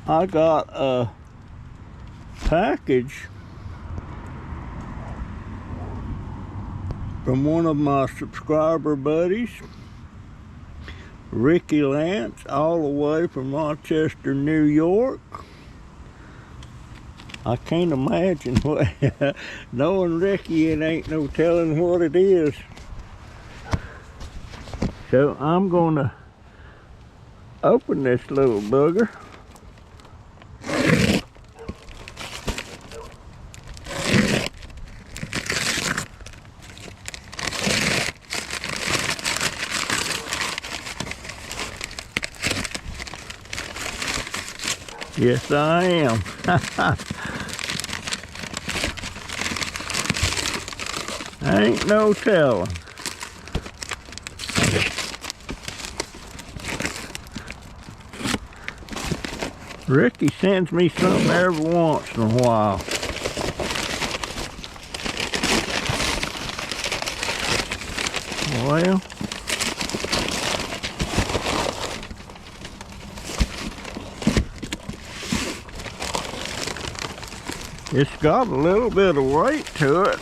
I got a package from one of my subscriber buddies, Ricky Lance, all the way from Rochester, New York. I can't imagine what, knowing Ricky, it ain't no telling what it is. So I'm gonna open this little booger. Yes, I am. Ain't no telling. Ricky sends me something every once in a while. Well, it's got a little bit of weight to it.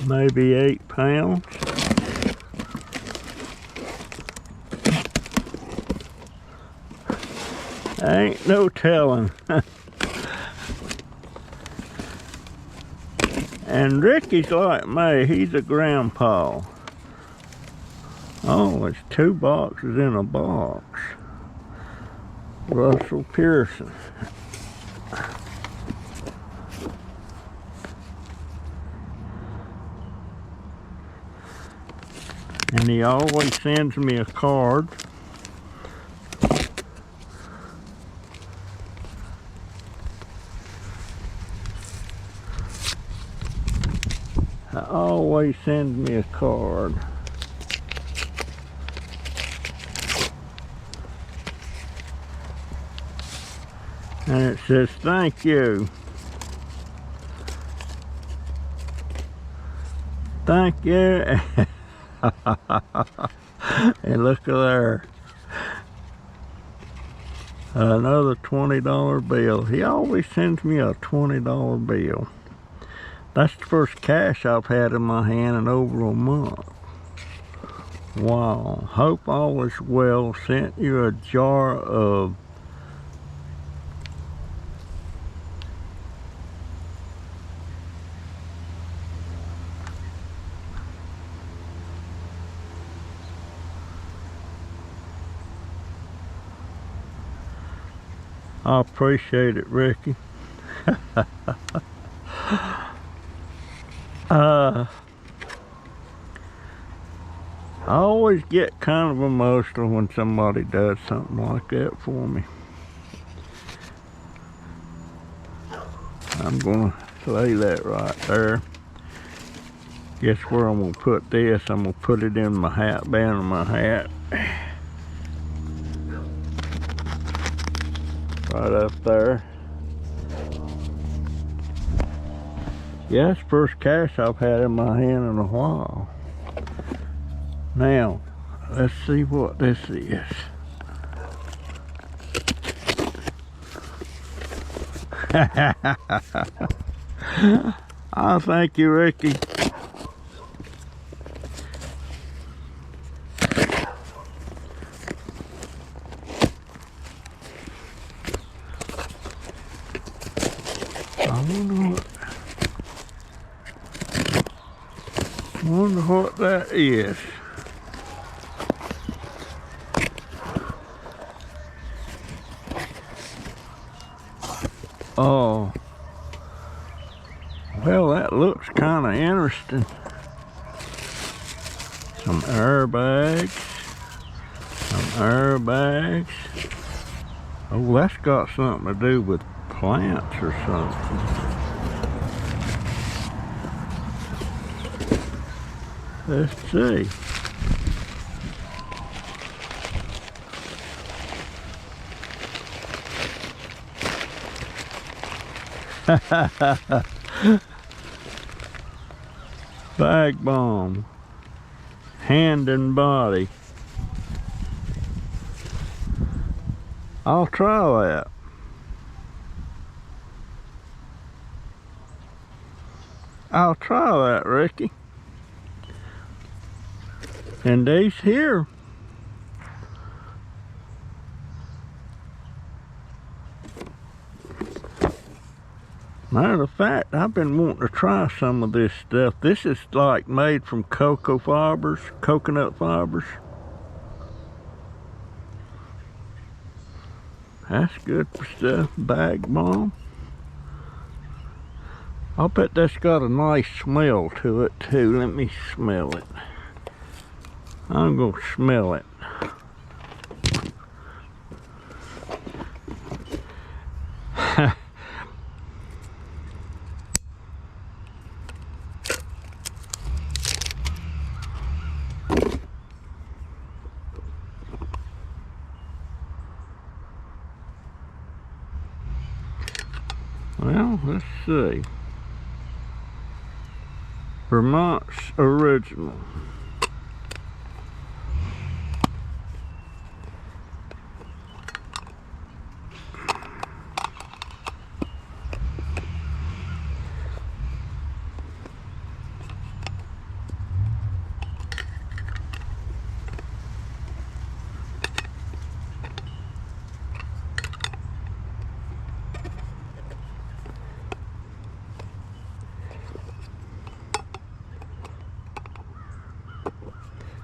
Maybe 8 pounds. Ain't no telling. And Ricky's like me, he's a grandpa. Oh, it's 2 boxes in a box. Russell Pearson. And he always sends me a card. Always sends me a card. And it says, thank you. Thank you. And look at there. Another $20 bill. He always sends me a $20 bill. That's the first cash I've had in my hand in over a month. Wow. Hope all is well. Sent you a jar of I appreciate it, Ricky. I always get kind of emotional when somebody does something like that for me. I'm gonna lay that right there. Guess where I'm gonna put this? I'm gonna put it in my hat band of my hat. Right up there. Yeah, that's the first cash I've had in my hand in a while. Now, let's see what this is. Oh, thank you, Ricky. Wonder what that is. Oh, well, that looks kind of interesting. Some airbags. Some airbags. Oh, that's got something to do with plants or something. Let's see. Bag bomb. hand and body. I'll try that. I'll try that, Ricky. And these here, matter of fact, I've been wanting to try some of this stuff. This is like made from coconut fibers. That's good for stuff. Bag balm. I'll bet that's got a nice smell to it too. Let me smell it. I'm gonna smell it. Well, let's see. Vermont's original.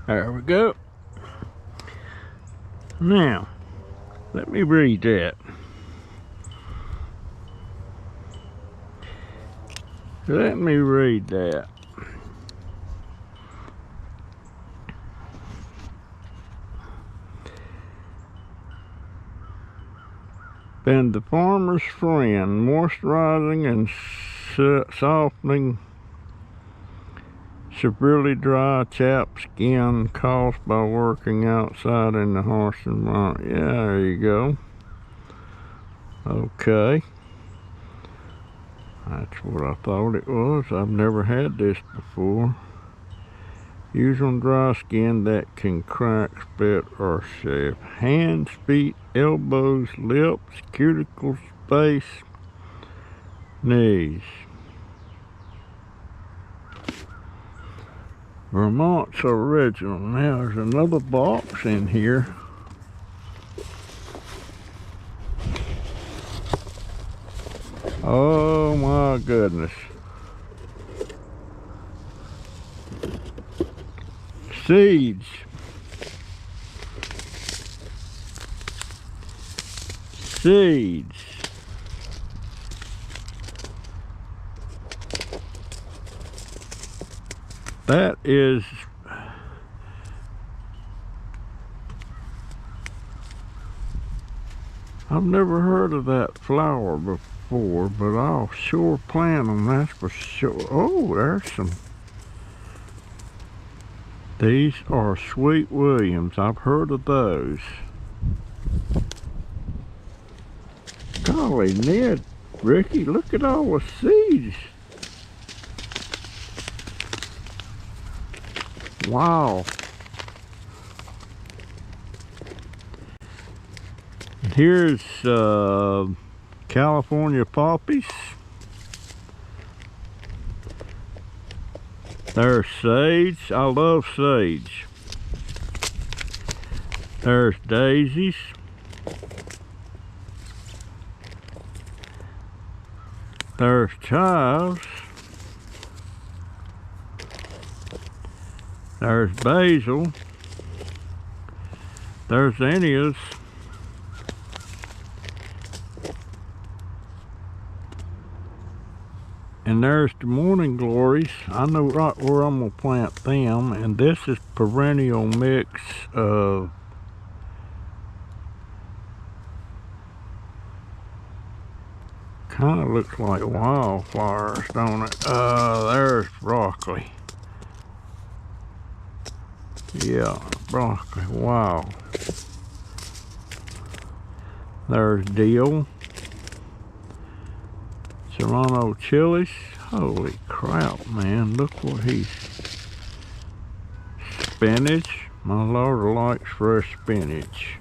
There we go. Now, let me read that. Let me read that. Been the farmer's friend, moisturizing and softening severely dry, chapped skin caused by working outside in the harsh environment. Yeah, there you go. Okay. That's what I thought it was. I've never had this before. Use on dry skin that can crack, split, or chafe. Hands, feet, elbows, lips, cuticles, face, knees. Vermont's original. Now there's another box in here. Oh my goodness. Seeds. Seeds. That is I've never heard of that flower before, but I'll sure plant them, that's for sure. Oh, there's some. These are Sweet Williams. I've heard of those. Golly, Ned, Ricky, look at all the seeds. Wow. Here's California poppies. There's sage. I love sage. There's daisies. There's chives. There's basil. There's zinnias. And there's the morning glories. I know right where I'm gonna plant them. And this is perennial mix of kind of looks like wildflowers, don't it? There's broccoli. Yeah, broccoli. Wow. There's dill. Serrano chilies. Holy crap, man. Look what he's spinach. My daughter likes fresh spinach.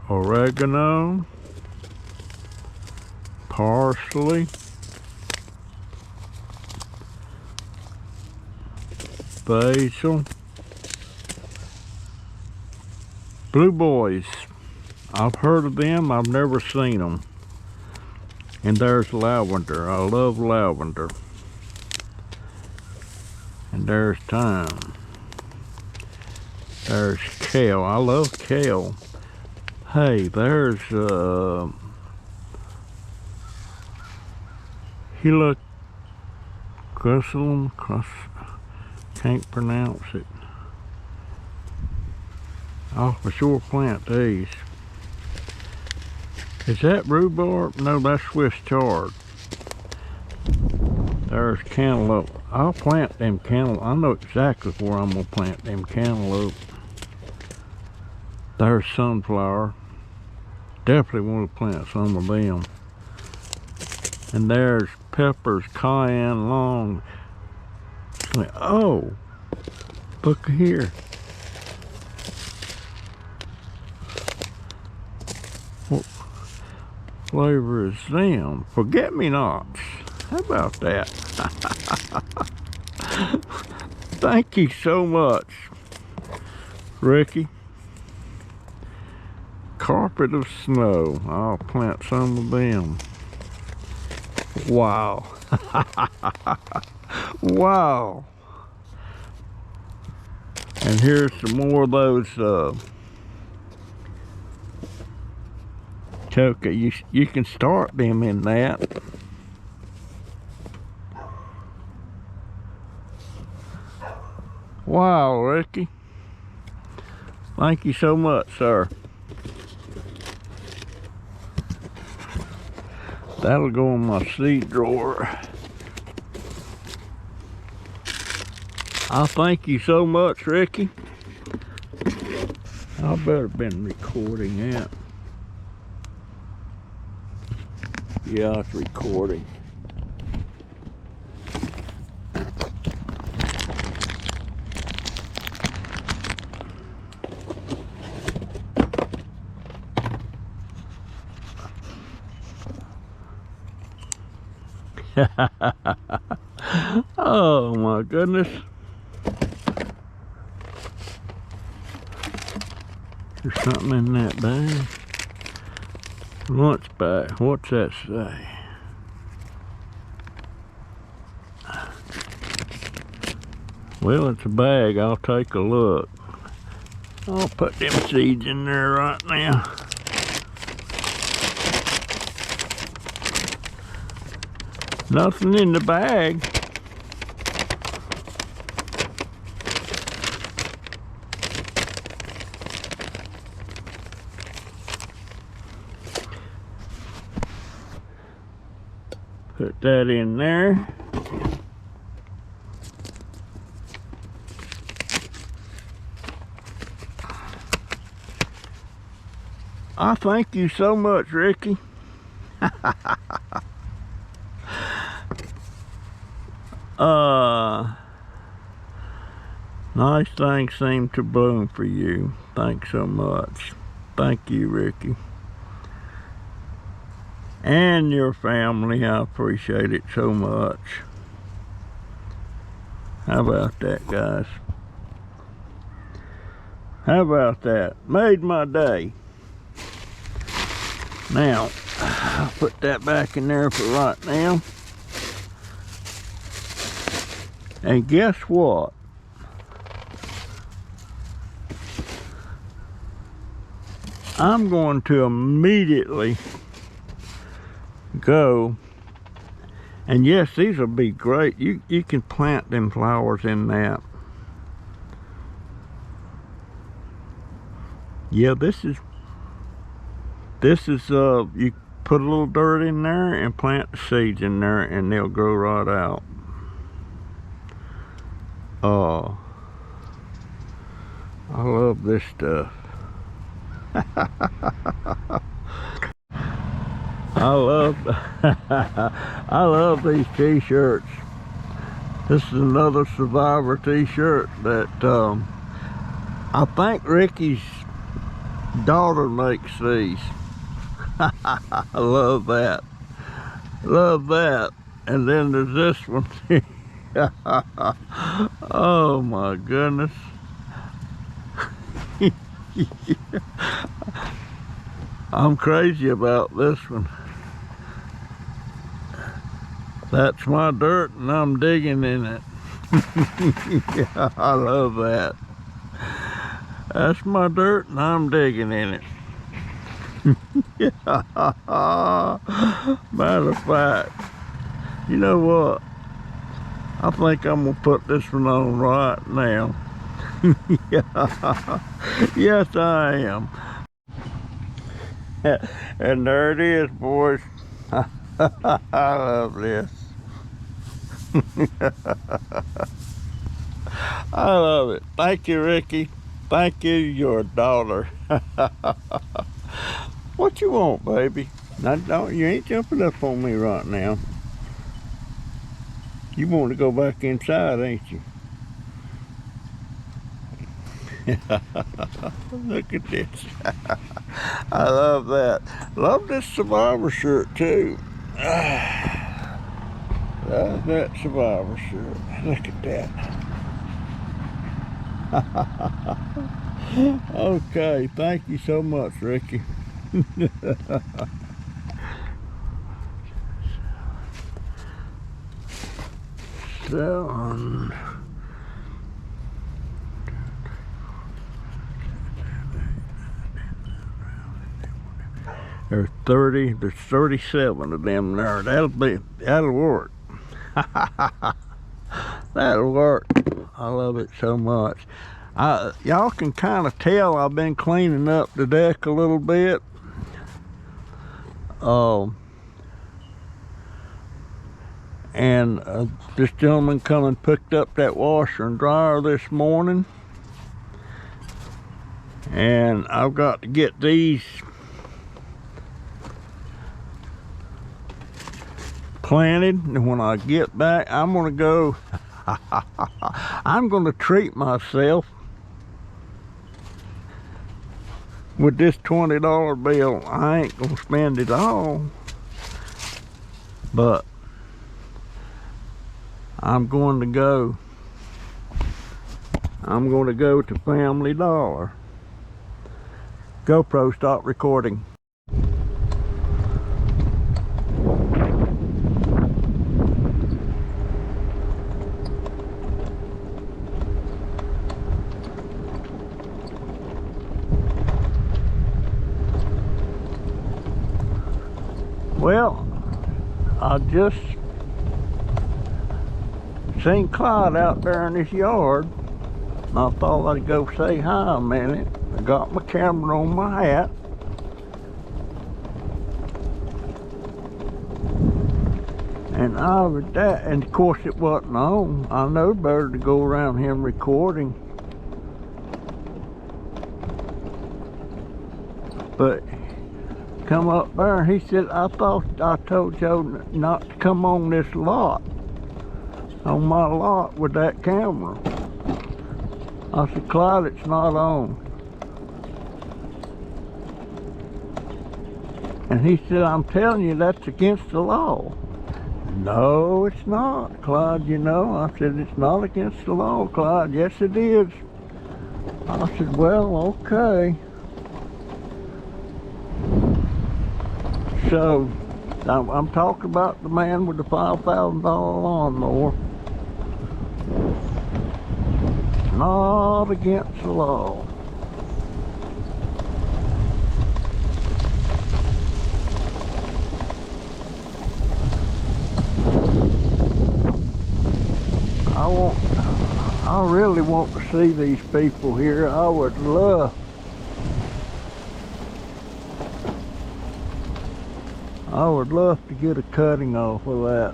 Oregano. Parsley. Basil. Blue boys. I've heard of them. I've never seen them. And there's lavender. I love lavender. And there's thyme. There's kale. I love kale. Hey, there's helichrysum. Can't pronounce it. I'll for sure plant these. Is that rhubarb? No, that's Swiss chard. There's cantaloupe. I'll plant them cantaloupe. I know exactly where I'm gonna plant them cantaloupe. There's sunflower. Definitely want to plant some of them. And there's peppers, cayenne, long. Oh, look here. What flavor is them? Forget-me-nots. How about that? Thank you so much, Ricky. Carpet of snow. I'll plant some of them. Wow. Wow. And here's some more of those choke. You can start them in that. Wow, Ricky. Thank you so much, sir. That'll go in my seed drawer. I thank you so much, Ricky. I better been recording that. Yeah, it's recording. Oh my goodness. There's something in that bag. Lunch bag. What's that say? Well, it's a bag. I'll take a look. I'll put them seeds in there right now. Nothing in the bag. Put that in there. I thank you so much, Ricky. Nice things seem to bloom for you. Thanks so much. Thank you, Ricky. And your family, I appreciate it so much. How about that, guys? How about that? Made my day. Now, I'll put that back in there for right now. And guess what? I'm going to immediately go, and yes, these will be great. You can plant them flowers in that. Yeah, this is you put a little dirt in there and plant the seeds in there and they'll grow right out. Oh, I love this stuff. I love these t-shirts. This is another Survivor t-shirt that I think Ricky's daughter makes these. I love that. Love that. And then there's this one. Oh my goodness. I'm crazy about this one. That's my dirt and I'm digging in it. Yeah, I love that. That's my dirt and I'm digging in it. Yeah. Matter of fact, you know what? I think I'm gonna put this one on right now. Yeah. Yes, I am. And there it is, boys. I love this. I love it. Thank you, Ricky. Thank you, your daughter. What you want, baby? Now, don't, you ain't jumping up on me right now. You want to go back inside, ain't you? Look at this. I love that. Love this Survivor shirt too. Love that Survivor shirt. Look at that. Okay, thank you so much, Ricky. So, there's 37 of them there. That'll work. That'll work. I love it so much. Y'all can kind of tell I've been cleaning up the deck a little bit. And this gentleman come and picked up that washer and dryer this morning. And I've got to get these planted, and when I get back I'm gonna go I'm gonna treat myself with this $20 bill. I ain't gonna spend it all, but I'm going to go to Family Dollar. GoPro, stop recording. Well, I just seen Clyde out there in his yard, and I thought I'd go say hi a minute. I got my camera on my hat. And and of course it wasn't on. I know better to go around him recording. But come up there and he said, I thought I told Joe not to come on this lot, on my lot with that camera. I said, Clyde, it's not on. And he said, I'm telling you, that's against the law. No, it's not, Clyde, you know. I said, it's not against the law, Clyde. Yes, it is. I said, well, okay. So, I'm talking about the man with the $5,000 lawnmower. Not against the law. I really want to see these people here. I would love to get a cutting off of that.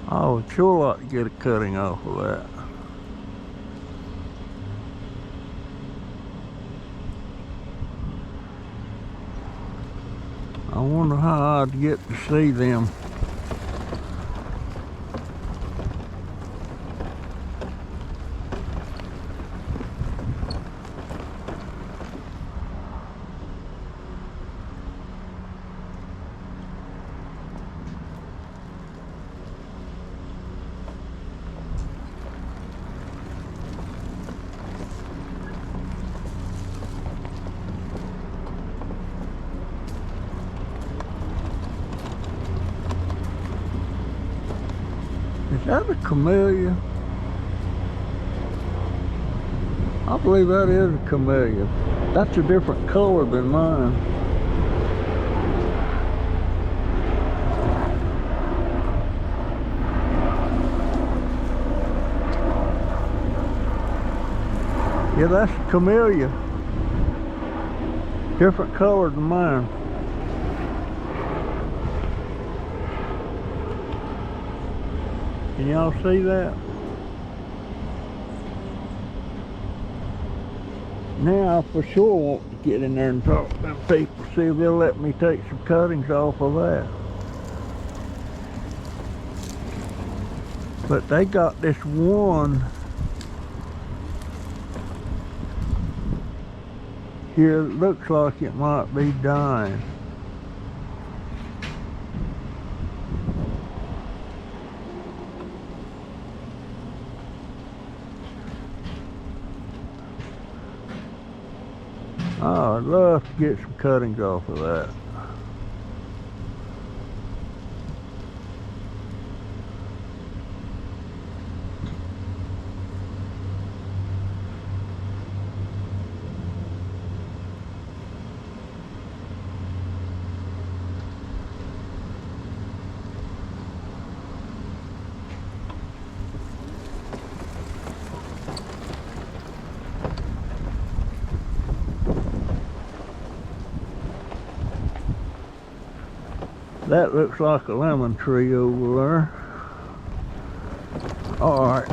I would sure like to get a cutting off of that. I wonder how I'd get to see them. Is that a camellia? I believe that is a camellia. That's a different color than mine. Yeah, that's a camellia. Different color than mine. Can y'all see that? Now I for sure want to get in there and talk to them people, see if they'll let me take some cuttings off of that. But they got this one here, it looks like it might be dying. Oh, I'd love to get some cuttings off of that. That looks like a lemon tree over there. All right.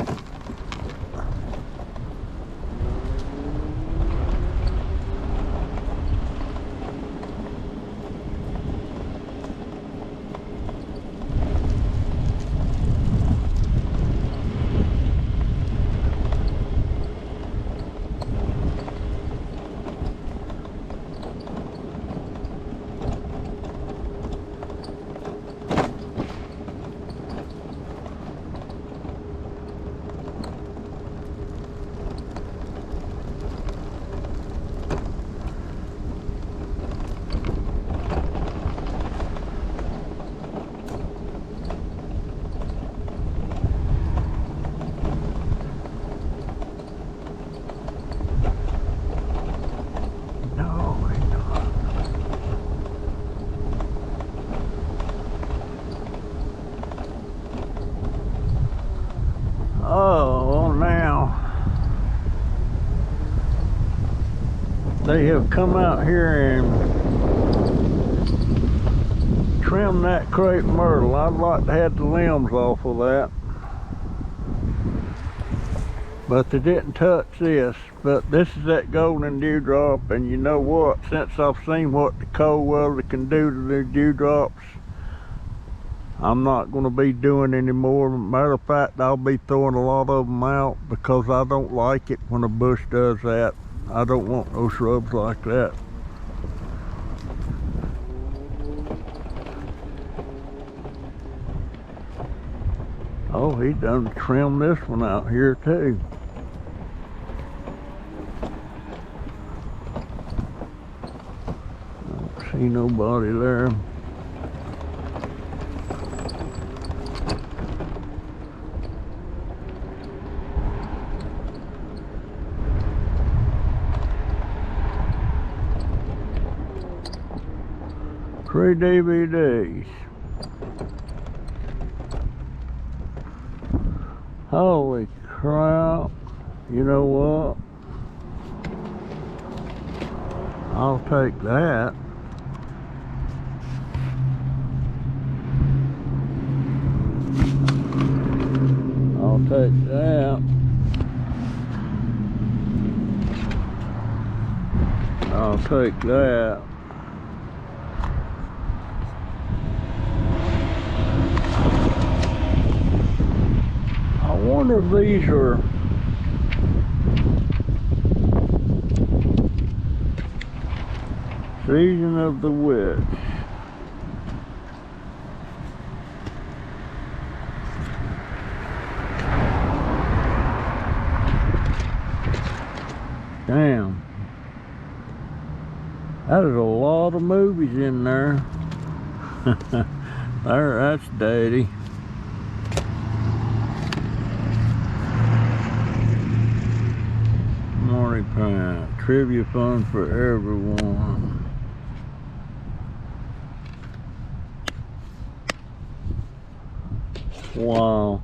Oh, well now they have come out here and trimmed that crepe myrtle. I'd like to have the limbs off of that, but they didn't touch this. But this is that golden dewdrop, and you know what, since I've seen what the cold weather can do to the dewdrops, I'm not going to be doing any more. Matter of fact, I'll be throwing a lot of them out because I don't like it when a bush does that. I don't want no shrubs like that. Oh, he done trimmed this one out here too. I don't see nobody there. Three DVDs. Holy crap. You know what? I'll take that. take that. I'll take that. I wonder if these are Season of the Witch. Damn. That is a lot of movies in there. There, that's daddy. Marty Pine. Trivia fun for everyone. Wow.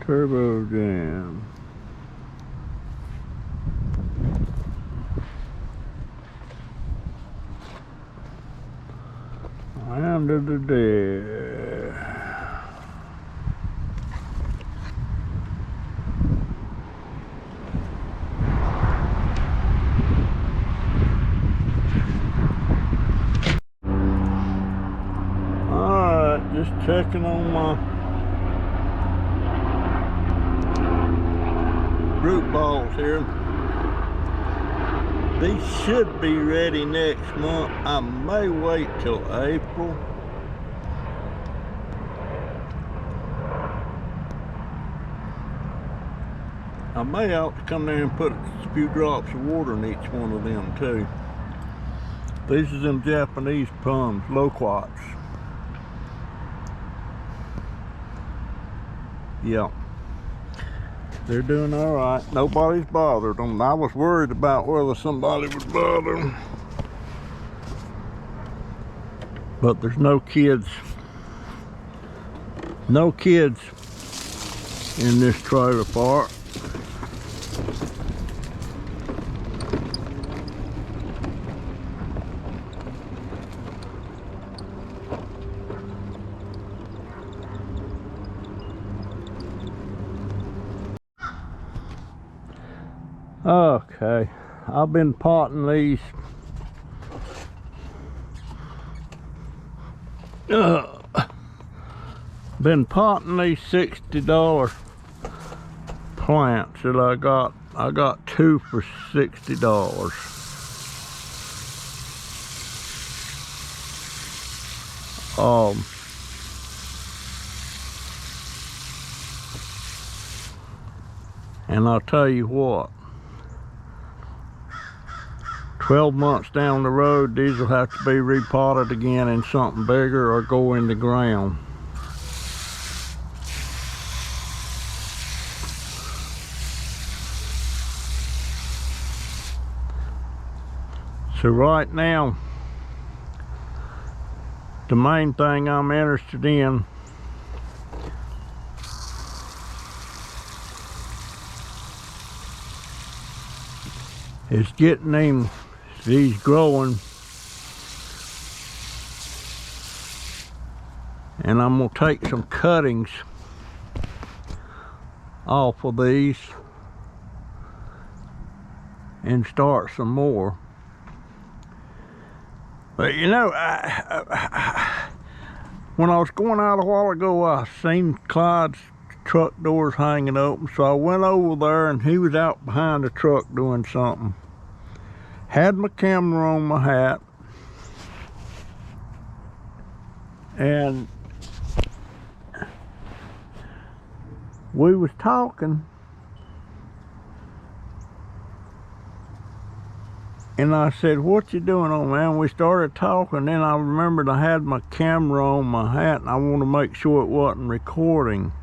Turbo Jam. Land of the Dead. Alright, just checking on my root balls here. These should be ready next month. I may wait till April. I may ought to come there and put a few drops of water in each one of them too. These are them Japanese plums, loquats. Yeah. They're doing all right. Nobody's bothered them. I was worried about whether somebody would bother them. But there's no kids. No kids in this trailer park. Okay, I've been potting these $60 plants that I got two for $60. And I'll tell you what, 12 months down the road, these will have to be repotted again in something bigger or go in the ground. So right now, the main thing I'm interested in is getting these growing, and I'm gonna take some cuttings off of these and start some more. But you know, when I was going out a while ago, I seen Clyde's truck doors hanging open, so I went over there and he was out behind the truck doing something. Had my camera on my hat, and we was talking, and I said, "What you doing, old man?" We started talking, then I remembered I had my camera on my hat and I want to make sure it wasn't recording.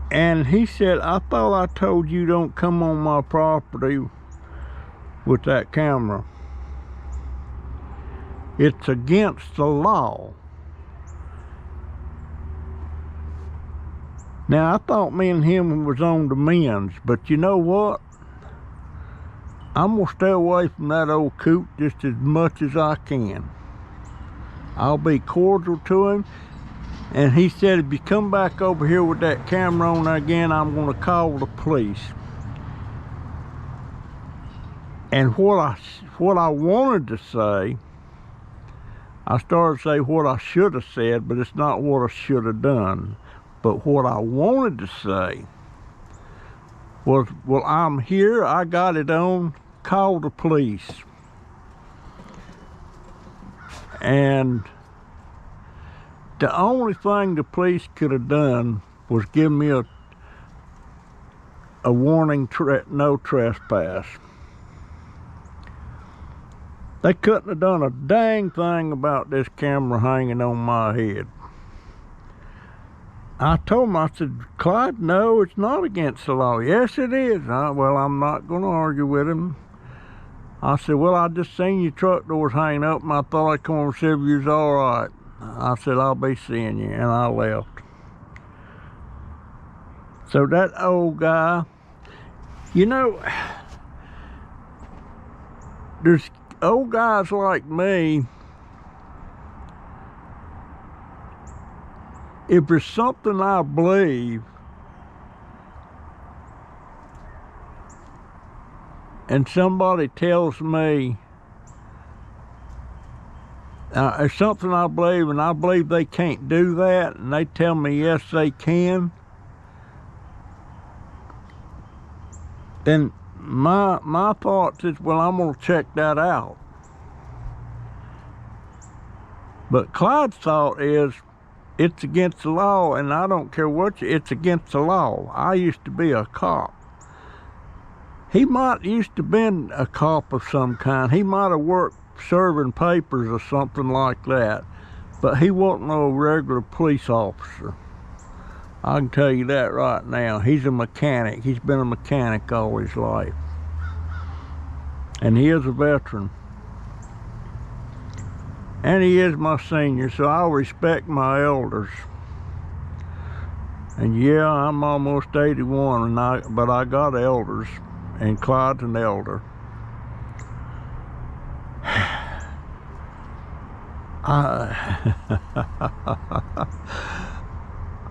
And he said, "I thought I told you don't come on my property with that camera." It's against the law. Now, I thought me and him was on the mends, but you know what? I'm gonna stay away from that old Coot just as much as I can. I'll be cordial to him. And he said, if you come back over here with that camera on again, I'm gonna call the police. And what I wanted to say, I started to say what I should have said, but it's not what I should have done. But what I wanted to say was, well, I'm here, I got it on, call the police. And the only thing the police could have done was give me a warning, no trespass. They couldn't have done a dang thing about this camera hanging on my head. I told him, I said, Clyde, no, it's not against the law. Yes, it is. Well, I'm not going to argue with him. I said, well, I just seen your truck doors hanging up, and I thought I'd come over and see if you was all right. I said, I'll be seeing you, and I left. So that old guy, you know, there's old guys like me, if there's something I believe, and somebody tells me, it's something I believe, and I believe they can't do that, and they tell me yes they can, then my thoughts is, well, I'm gonna check that out. But Clyde's thought is, it's against the law, and I don't care what it's against the law. I used to be a cop. He might used to been a cop of some kind. He might have worked serving papers or something like that, but he wasn't no regular police officer. I can tell you that right now. He's a mechanic. He's been a mechanic all his life, and he is a veteran, and he is my senior, so I'll respect my elders. And yeah, I'm almost 81, but I got elders, and Clyde's an elder.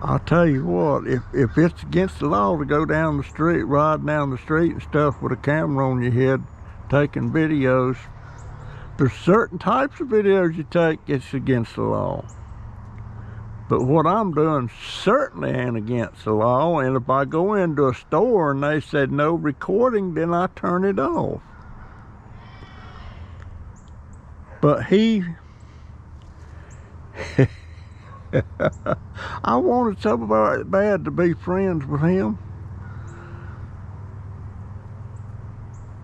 I'll tell you what, if it's against the law to go down the street, riding down the street and stuff with a camera on your head, taking videos, there's certain types of videos you take, it's against the law. But what I'm doing certainly ain't against the law, and if I go into a store and they said no recording, then I turn it off. But I wanted so bad to be friends with him.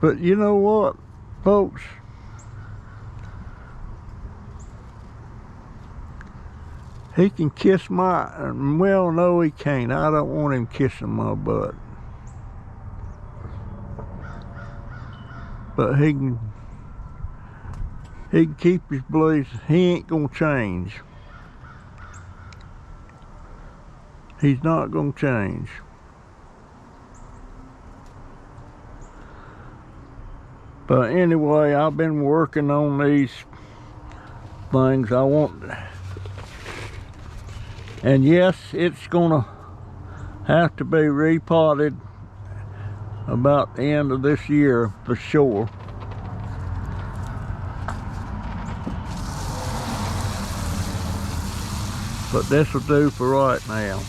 But you know what, folks? He can kiss my, well, no he can't. I don't want him kissing my butt. But he can keep his beliefs. He ain't gonna change. He's not gonna change. But anyway, I've been working on these things. I want, and yes, it's gonna have to be repotted about the end of this year for sure. But this will do for right now.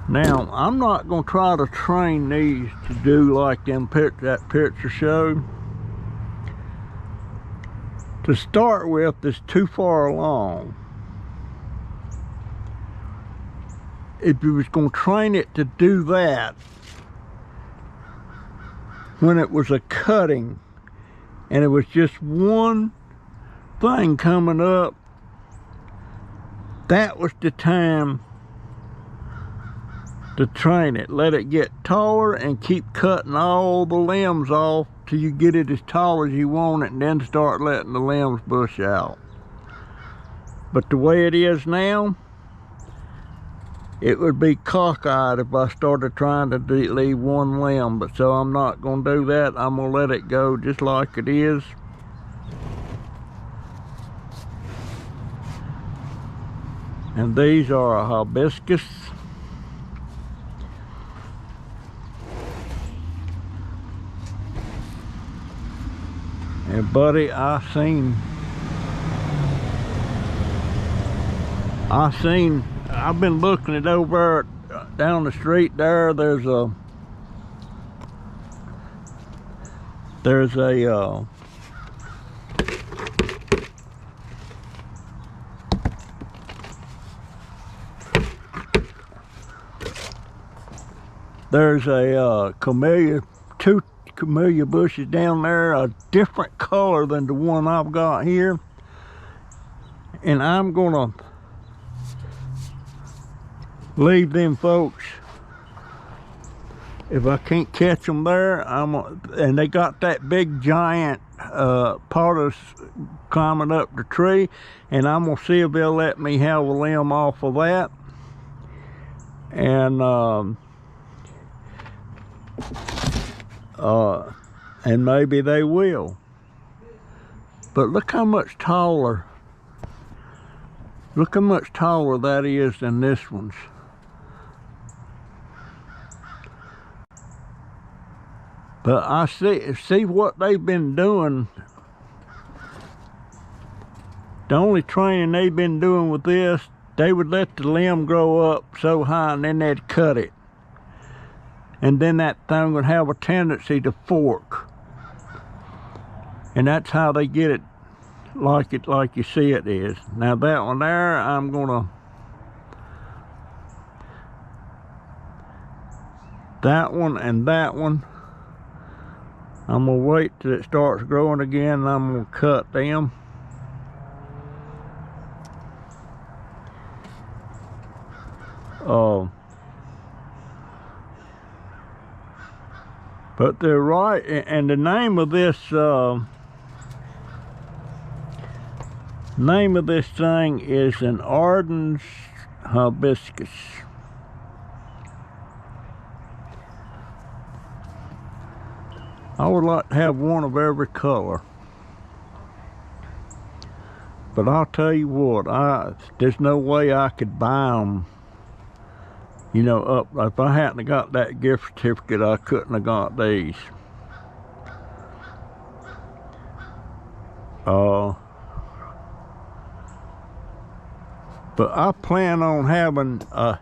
Now, I'm not going to try to train these to do like that picture showed. To start with, it's too far along. If you was going to train it to do that, when it was a cutting, and it was just one thing coming up, that was the time to train it. Let it get taller and keep cutting all the limbs off till you get it as tall as you want it, and then start letting the limbs bush out. But the way it is now, it would be cockeyed if I started trying to leave one limb. But so I'm not going to do that. I'm going to let it go just like it is. And these are a hibiscus. And buddy, I've been looking it over down the street there. There's a camellia, two camellia bushes down there, a different color than the one I've got here. And I'm gonna leave them folks. If I can't catch them there, and they got that big giant potters climbing up the tree, and I'm gonna see if they'll let me have a limb off of that. And maybe they will. But look how much taller. Look how much taller that is than this one's. But I see what they've been doing. The only training they've been doing with this, they would let the limb grow up so high and then they'd cut it. And then that thing would have a tendency to fork. And that's how they get it like you see it is. Now that one there, I'm gonna, that one and that one, I'm gonna wait till it starts growing again, and I'm gonna cut them. But they're right, and the name of this thing is an Arden's hibiscus. I would like to have one of every color. But I'll tell you what, there's no way I could buy them. You know, up, if I hadn't got that gift certificate, I couldn't have got these. But I plan on having a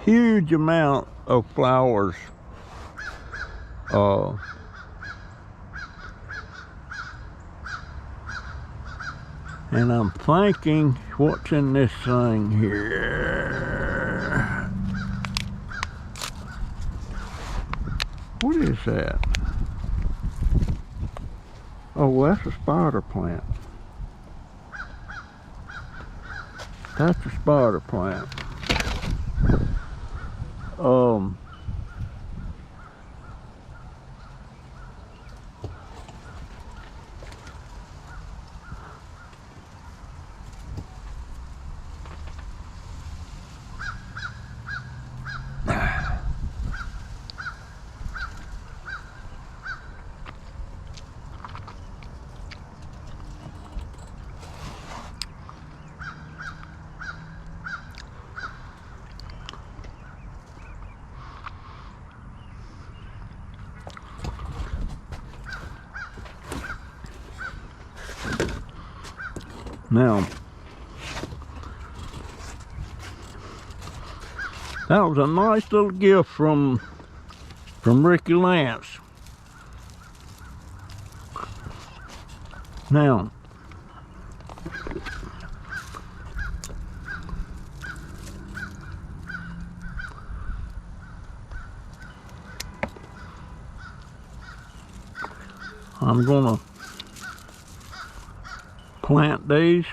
huge amount of flowers. And I'm thinking, what's in this thing here? What is that? Oh, that's a spider plant. That's a spider plant. Now, that was a nice little gift from Ricky Lance. Now, I'm gonna plant these.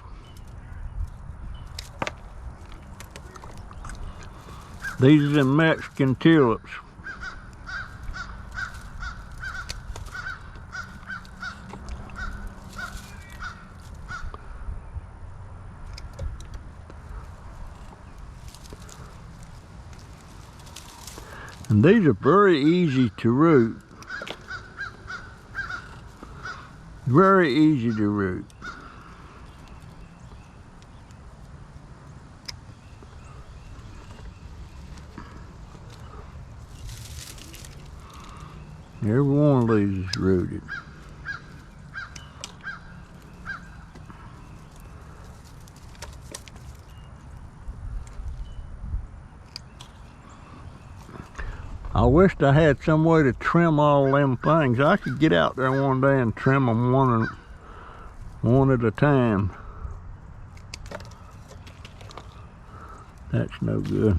These are the Mexican tulips. And these are very easy to root. Very easy to root. Every one of these is rooted. I wished I had some way to trim all them things. I could get out there one day and trim them one at a time. That's no good.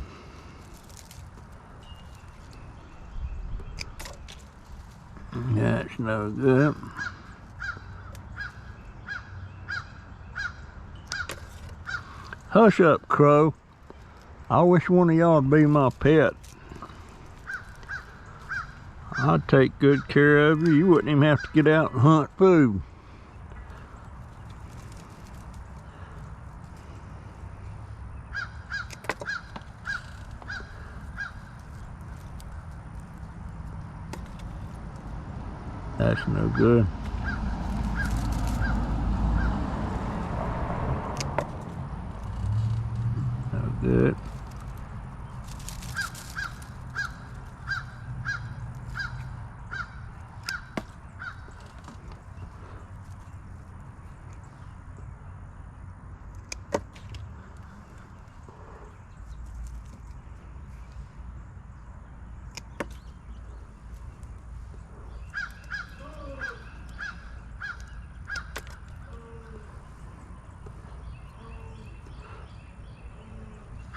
That's no good. Hush up, Crow. I wish one of y'all would be my pet. I'd take good care of you. You wouldn't even have to get out and hunt food. That's no good. No good.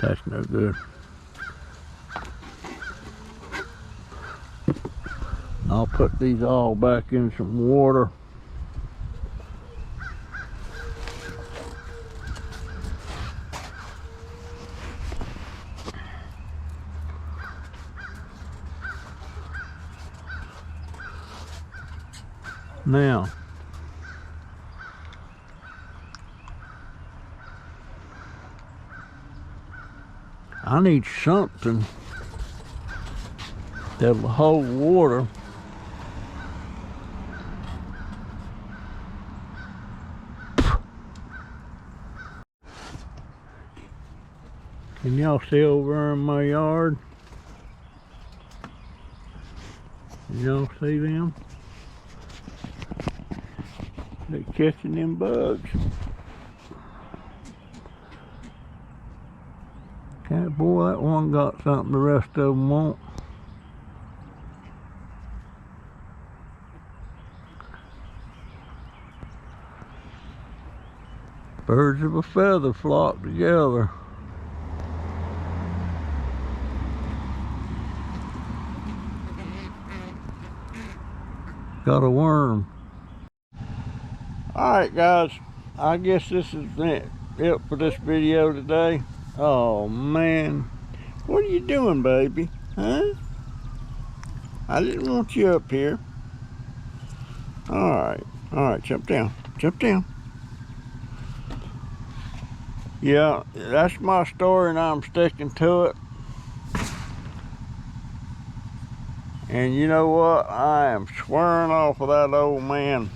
That's no good. I'll put these all back in some water. Now, I need something that'll hold water. Can y'all see over there in my yard? Can y'all see them? They're catching them bugs. Okay, boy, that one got something the rest of them won't. Birds of a feather flock together. Got a worm. Alright guys, I guess this is it for this video today. Oh man, what are you doing, baby? Huh? I didn't want you up here. Alright, jump down, jump down. Yeah, that's my story and I'm sticking to it. And you know what? I am swearing off of that old man.